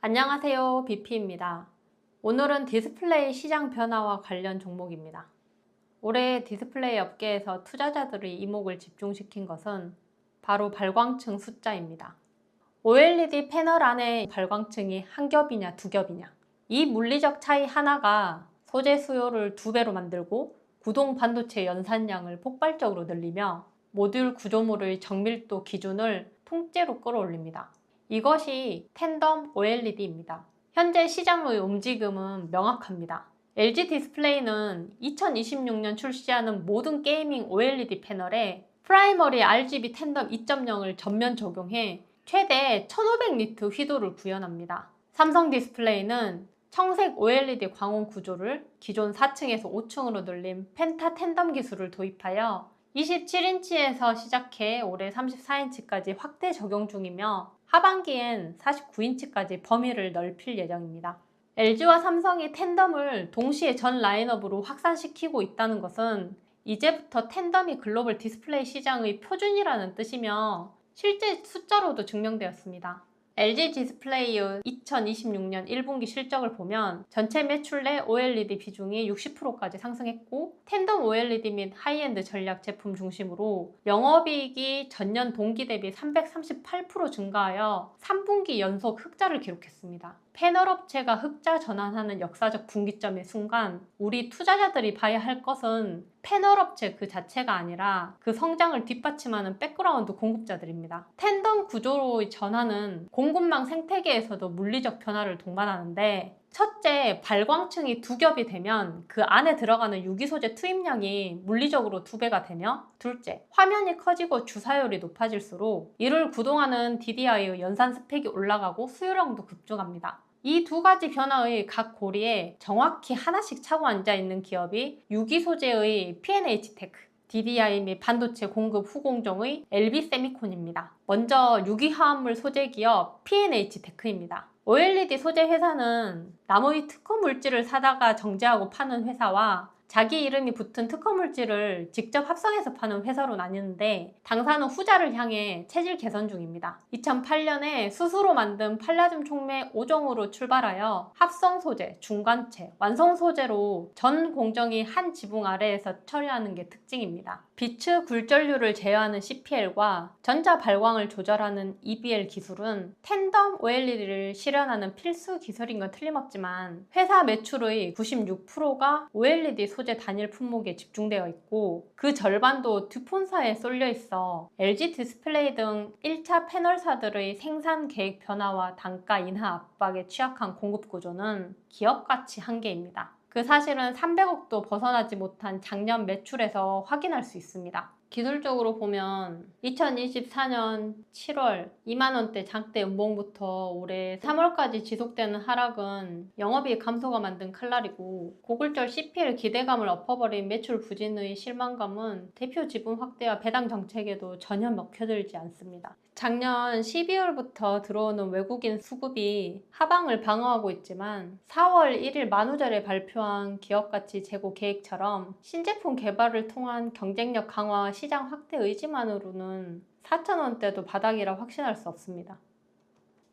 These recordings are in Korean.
안녕하세요. BP입니다. 오늘은 디스플레이 시장 변화와 관련 종목입니다. 올해 디스플레이 업계에서 투자자들의 이목을 집중시킨 것은 바로 발광층 숫자입니다. OLED 패널 안에 발광층이 한 겹이냐 두 겹이냐, 이 물리적 차이 하나가 소재 수요를 2배로 만들고 구동 반도체 연산량을 폭발적으로 늘리며 모듈 구조물의 정밀도 기준을 통째로 끌어올립니다. 이것이 텐덤 OLED입니다. 현재 시장의 움직임은 명확합니다. LG 디스플레이는 2026년 출시하는 모든 게이밍 OLED 패널에 프라이머리 RGB 텐덤 2.0을 전면 적용해 최대 1500니트 휘도를 구현합니다. 삼성 디스플레이는 청색 OLED 광원 구조를 기존 4층에서 5층으로 늘린 펜타 텐덤 기술을 도입하여 27인치에서 시작해 올해 34인치까지 확대 적용 중이며 하반기엔 49인치까지 범위를 넓힐 예정입니다. LG와 삼성이 텐덤을 동시에 전 라인업으로 확산시키고 있다는 것은 이제부터 텐덤이 글로벌 디스플레이 시장의 표준이라는 뜻이며 실제 숫자로도 증명되었습니다. LG 디스플레이의 2026년 1분기 실적을 보면 전체 매출 내 OLED 비중이 60%까지 상승했고 텐덤 OLED 및 하이엔드 전략 제품 중심으로 영업이익이 전년 동기 대비 338% 증가하여 3분기 연속 흑자를 기록했습니다. 패널 업체가 흑자 전환하는 역사적 분기점의 순간 우리 투자자들이 봐야 할 것은 패널 업체 그 자체가 아니라 그 성장을 뒷받침하는 백그라운드 공급자들입니다. 텐덤 구조로의 전환은 공급망 생태계에서도 물리적 변화를 동반하는데, 첫째, 발광층이 2겹이 되면 그 안에 들어가는 유기소재 투입량이 물리적으로 2배가 되며, 둘째, 화면이 커지고 주사율이 높아질수록 이를 구동하는 DDI의 연산 스펙이 올라가고 수요량도 급증합니다. 이 두 가지 변화의 각 고리에 정확히 하나씩 차고 앉아있는 기업이 유기소재의 P&H테크, DDI 및 반도체 공급 후공정의 LB세미콘입니다. 먼저 유기화합물 소재 기업 P&H테크입니다. OLED 소재 회사는 나무의 특허 물질을 사다가 정제하고 파는 회사와 자기 이름이 붙은 특허 물질을 직접 합성해서 파는 회사로 나뉘는데, 당사는 후자를 향해 체질 개선 중입니다. 2008년에 스스로 만든 팔라듐 촉매 5종으로 출발하여 합성 소재, 중간체, 완성 소재로 전 공정이 한 지붕 아래에서 처리하는 게 특징입니다. 빛의 굴절률을 제어하는 CPL과 전자 발광을 조절하는 EBL 기술은 텐덤 OLED를 실현하는 필수 기술인 건 틀림없지만 회사 매출의 96%가 OLED 소재 단일 품목에 집중되어 있고 그 절반도 듀폰사에 쏠려 있어 LG 디스플레이 등 1차 패널사들의 생산 계획 변화와 단가 인하 압박에 취약한 공급 구조는 기업 가치 한계입니다. 그 사실은 300억도 벗어나지 못한 작년 매출에서 확인할 수 있습니다. 기술적으로 보면 2024년 7월 2만원대 장대 연봉부터 올해 3월까지 지속되는 하락은 영업이익 감소가 만든 칼날이고, 고글절 CPL 기대감을 엎어버린 매출 부진의 실망감은 대표 지분 확대와 배당 정책에도 전혀 먹혀들지 않습니다. 작년 12월부터 들어오는 외국인 수급이 하방을 방어하고 있지만 4월 1일 만우절에 발표한 기업가치 재고 계획처럼 신제품 개발을 통한 경쟁력 강화와 시장 확대 의지만으로는 4,000원대도 바닥이라 확신할 수 없습니다.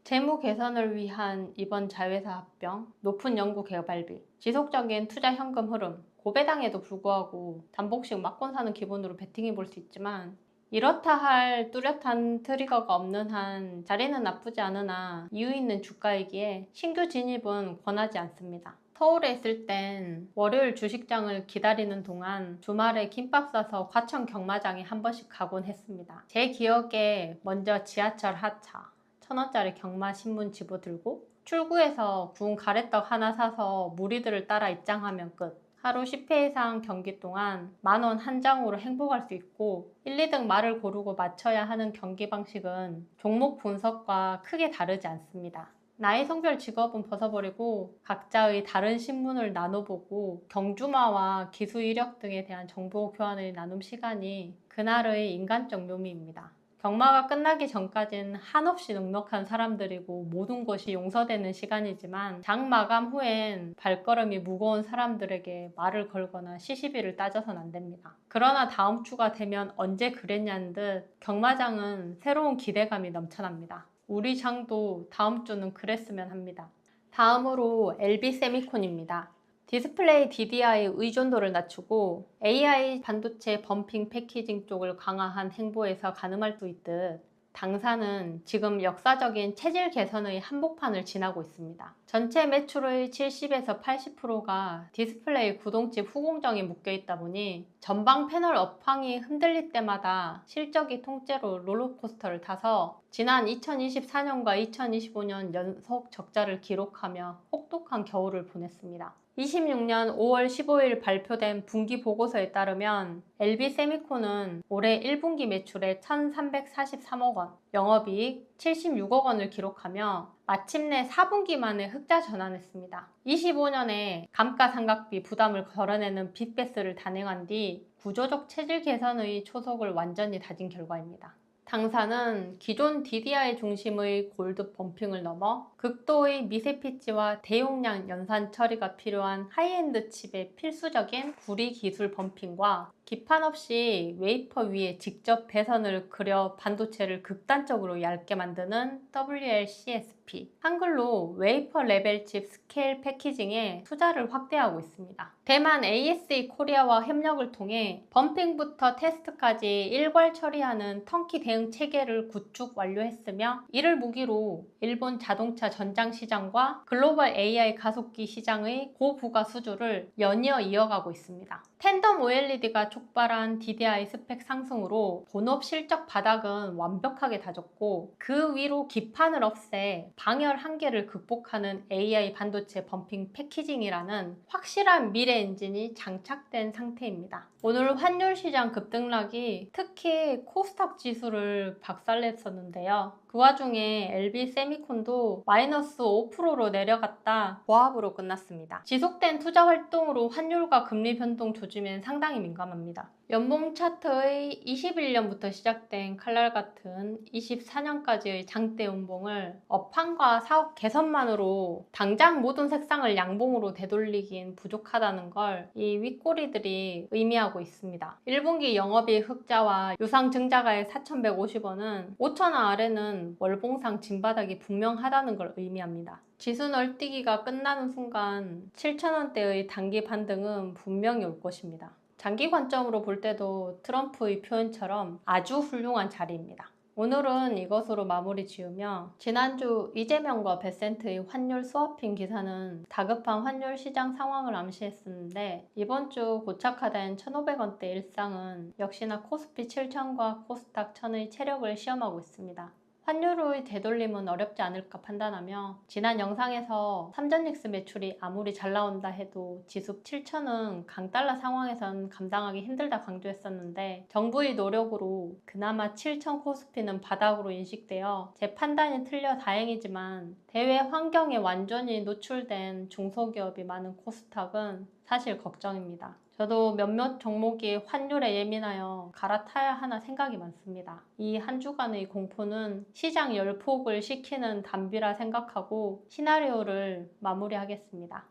재무 개선을 위한 이번 자회사 합병, 높은 연구 개발비, 지속적인 투자 현금 흐름, 고배당에도 불구하고 단복식 막권 사는 기분으로 베팅해 볼 수 있지만, 이렇다 할 뚜렷한 트리거가 없는 한 자리는 나쁘지 않으나 이유 있는 주가이기에 신규 진입은 권하지 않습니다. 서울에 있을 땐 월요일 주식장을 기다리는 동안 주말에 김밥 싸서 과천 경마장에 한 번씩 가곤 했습니다. 제 기억에 먼저 지하철 하차, 1,000원짜리 경마 신문 집어들고 출구에서 구운 가래떡 하나 사서 무리들을 따라 입장하면 끝. 하루 10회 이상 경기 동안 10,000원 한 장으로 행복할 수 있고 1, 2등 말을 고르고 맞춰야 하는 경기 방식은 종목 분석과 크게 다르지 않습니다. 나이 성별 직업은 벗어버리고 각자의 다른 신문을 나눠보고 경주마와 기수 이력 등에 대한 정보 교환의 나눔 시간이 그날의 인간적 묘미입니다. 경마가 끝나기 전까지는 한없이 넉넉한 사람들이고 모든 것이 용서되는 시간이지만 장 마감 후엔 발걸음이 무거운 사람들에게 말을 걸거나 시시비를 따져선 안 됩니다. 그러나 다음 주가 되면 언제 그랬냐는 듯 경마장은 새로운 기대감이 넘쳐납니다. 우리 장도 다음 주는 그랬으면 합니다. 다음으로 LB 세미콘입니다. 디스플레이 DDI 의존도를 낮추고 AI 반도체 범핑 패키징 쪽을 강화한 행보에서 가늠할 수 있듯 당사는 지금 역사적인 체질 개선의 한복판을 지나고 있습니다. 전체 매출의 70에서 80%가 디스플레이 구동칩 후공정에 묶여있다 보니 전방 패널 업황이 흔들릴 때마다 실적이 통째로 롤러코스터를 타서 지난 2024년과 2025년 연속 적자를 기록하며 혹독한 겨울을 보냈습니다. 26년 5월 15일 발표된 분기 보고서에 따르면 LB세미콘은 올해 1분기 매출에 1,343억 원, 영업이익 76억 원을 기록하며 마침내 4분기 만에 흑자 전환했습니다. 25년에 감가상각비 부담을 걸어내는 빅베스를 단행한 뒤 구조적 체질 개선의 초석을 완전히 다진 결과입니다. 당사는 기존 DDI 중심의 골드 범핑을 넘어 극도의 미세 피치와 대용량 연산 처리가 필요한 하이엔드 칩의 필수적인 구리 기술 범핑과 기판 없이 웨이퍼 위에 직접 배선을 그려 반도체를 극단적으로 얇게 만드는 WLCSP, 한글로 웨이퍼 레벨 칩 스케일 패키징에 투자를 확대하고 있습니다. 대만 ASE 코리아와 협력을 통해 범핑부터 테스트까지 일괄 처리하는 턴키 대응 체계를 구축 완료했으며 이를 무기로 일본 자동차 전장 시장과 글로벌 AI 가속기 시장의 고부가 수주를 연이어 이어가고 있습니다. 텐덤 OLED가 촉발한 DDI 스펙 상승으로 본업 실적 바닥은 완벽하게 다졌고 그 위로 기판을 없애 방열 한계를 극복하는 AI 반도체 범핑 패키징이라는 확실한 미래 엔진이 장착된 상태입니다. 오늘 환율 시장 급등락이 특히 코스닥 지수를 박살냈었는데요. 그 와중에 LB세미콘도 마이너스 5%로 내려갔다 보합으로 끝났습니다. 지속된 투자 활동으로 환율과 금리 변동 조짐엔 상당히 민감합니다. 연봉 차트의 21년부터 시작된 칼날 같은 24년까지의 장대 연봉을 업황과 사업 개선만으로 당장 모든 색상을 양봉으로 되돌리긴 부족하다는 걸 이 윗꼬리들이 의미하고 있습니다. 1분기 영업이익 흑자와 유상 증자가액 4,150원은 5,000원 아래는 월봉상 진바닥이 분명하다는 걸 의미합니다. 지수 널뛰기가 끝나는 순간 7,000원대의 단기 반등은 분명히 올 것입니다. 장기 관점으로 볼 때도 트럼프의 표현처럼 아주 훌륭한 자리입니다. 오늘은 이것으로 마무리 지으며 지난주 이재명과 베센트의 환율 스와핑 기사는 다급한 환율 시장 상황을 암시했었는데 이번 주 고착화된 1,500원대 일상은 역시나 코스피 7,000과 코스닥 1,000의 체력을 시험하고 있습니다. 환율의 되돌림은 어렵지 않을까 판단하며 지난 영상에서 삼전닉스 매출이 아무리 잘 나온다 해도 지수 7,000은 강달러 상황에선 감당하기 힘들다 강조했었는데 정부의 노력으로 그나마 7,000 코스피는 바닥으로 인식되어 제 판단이 틀려 다행이지만 대외 환경에 완전히 노출된 중소기업이 많은 코스닥은 사실 걱정입니다. 저도 몇몇 종목이 환율에 예민하여 갈아타야 하나 생각이 많습니다. 이 한 주간의 공포는 시장 열폭을 시키는 단비라 생각하고 시나리오를 마무리하겠습니다.